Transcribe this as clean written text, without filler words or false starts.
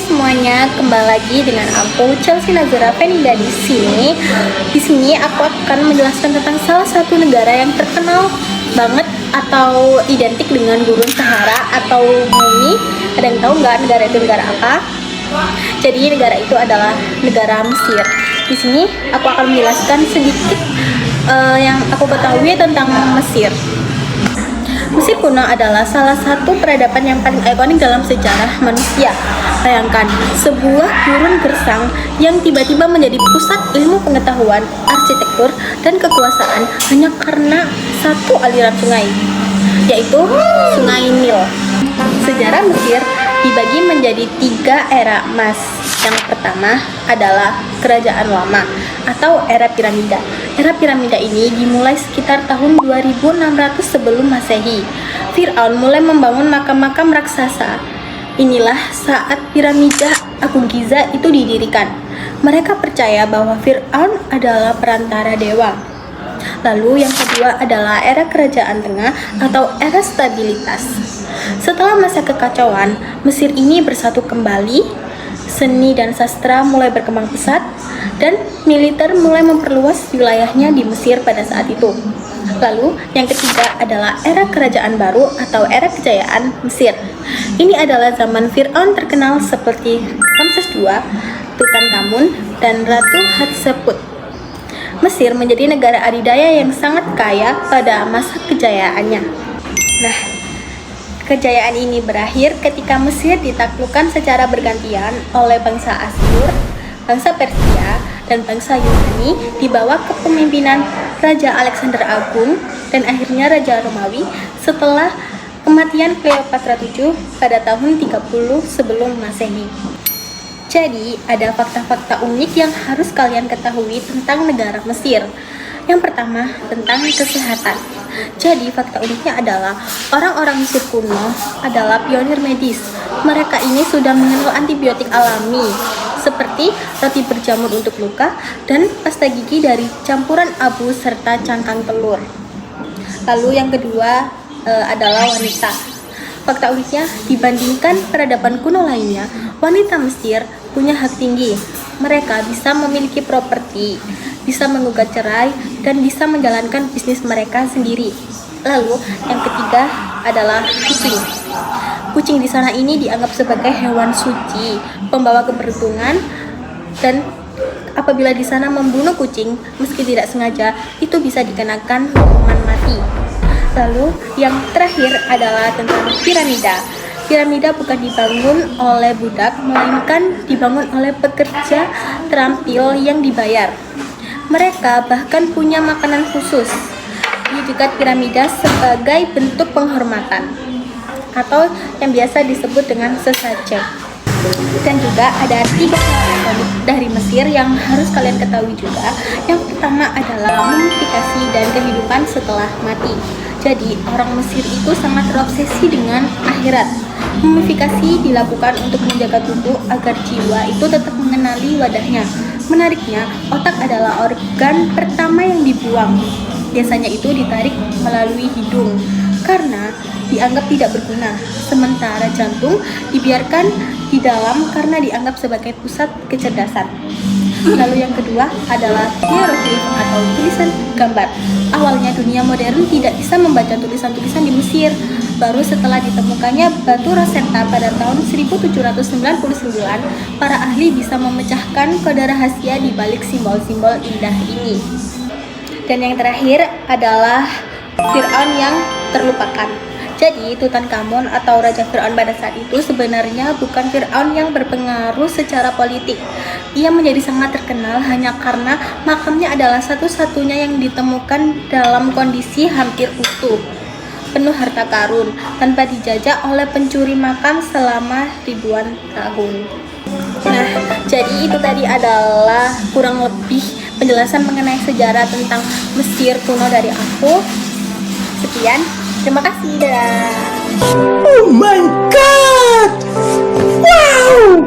semuanya, kembali lagi dengan aku Chelsea Nazara Fenida di sini. Di sini aku akan menjelaskan tentang salah satu negara yang terkenal banget atau identik dengan gurun Sahara atau bumi. Ada yang tahu nggak negara itu negara apa? Jadi negara itu adalah negara Mesir. Di sini aku akan menjelaskan sedikit yang aku ketahui tentang Mesir. Mesir kuno adalah salah satu peradaban yang paling ikonik dalam sejarah manusia. Bayangkan, sebuah gurun gersang yang tiba-tiba menjadi pusat ilmu pengetahuan, arsitektur, dan kekuasaan hanya karena satu aliran sungai, yaitu Sungai Nil. Sejarah Mesir dibagi menjadi 3 era emas. Yang pertama adalah Kerajaan Lama atau era piramida. Era piramida ini dimulai sekitar tahun 2600 sebelum Masehi. Fir'aun mulai membangun makam-makam raksasa. Inilah saat piramida Agung Giza itu didirikan. Mereka percaya bahwa Fir'aun adalah perantara dewa. Lalu yang kedua adalah era Kerajaan Tengah atau era stabilitas. Setelah masa kekacauan, Mesir ini bersatu kembali. Seni dan sastra mulai berkembang pesat, dan militer mulai memperluas wilayahnya di Mesir pada saat itu. Lalu, yang ketiga adalah era kerajaan baru atau era kejayaan Mesir. Ini adalah zaman Fir'aun terkenal seperti Ramses II, Tutankhamun, dan Ratu Hatshepsut. Mesir menjadi negara adidaya yang sangat kaya pada masa kejayaannya. Nah, kejayaan ini berakhir ketika Mesir ditaklukkan secara bergantian oleh bangsa Asyur, bangsa Persia, dan bangsa Yunani di bawah kepemimpinan Raja Alexander Agung dan akhirnya Raja Romawi setelah kematian Cleopatra VII pada tahun 30 sebelum Masehi. Jadi, ada fakta-fakta unik yang harus kalian ketahui tentang negara Mesir. Yang pertama, tentang kesehatan. Jadi, fakta uniknya adalah orang-orang Mesir kuno adalah pionir medis. Mereka ini sudah mengenal antibiotik alami, seperti roti berjamur untuk luka dan pasta gigi dari campuran abu serta cangkang telur. Lalu yang kedua adalah wanita. Fakta uniknya, dibandingkan peradaban kuno lainnya, wanita Mesir punya hak tinggi. Mereka bisa memiliki properti, bisa menggugat cerai, dan bisa menjalankan bisnis mereka sendiri. Lalu, yang ketiga adalah kucing. Kucing di sana ini dianggap sebagai hewan suci, pembawa keberuntungan, dan apabila di sana membunuh kucing, meski tidak sengaja, itu bisa dikenakan hukuman mati. Lalu, yang terakhir adalah tentang piramida. Piramida bukan dibangun oleh budak, melainkan dibangun oleh pekerja terampil yang dibayar. Mereka bahkan punya makanan khusus di dekat piramida sebagai bentuk penghormatan atau yang biasa disebut dengan sesajen. Dan juga ada 3 hal ikonik dari Mesir yang harus kalian ketahui juga. Yang pertama adalah mumifikasi dan kehidupan setelah mati. Jadi orang Mesir itu sangat terobsesi dengan akhirat. Mumifikasi dilakukan untuk menjaga tubuh agar jiwa itu tetap mengenali wadahnya. Menariknya, otak adalah organ pertama yang dibuang. Biasanya itu ditarik melalui hidung karena dianggap tidak berguna. Sementara jantung dibiarkan di dalam karena dianggap sebagai pusat kecerdasan. Lalu yang kedua adalah hieroglif atau tulisan gambar. Awalnya dunia modern tidak bisa membaca tulisan-tulisan di Mesir. Baru setelah ditemukannya batu Rosetta pada tahun 1799, para ahli bisa memecahkan kode rahasia di balik simbol-simbol indah ini. Dan yang terakhir adalah Fir'aun yang terlupakan. Jadi, Tutankhamun atau Raja Fir'aun pada saat itu sebenarnya bukan Fir'aun yang berpengaruh secara politik. Ia menjadi sangat terkenal hanya karena makamnya adalah satu-satunya yang ditemukan dalam kondisi hampir utuh, penuh harta karun, tanpa dijajah oleh pencuri makam selama ribuan tahun. Nah, jadi itu tadi adalah kurang lebih penjelasan mengenai sejarah tentang Mesir kuno dari aku. Sekian. Terima kasih, dadah. Oh my god! Wow!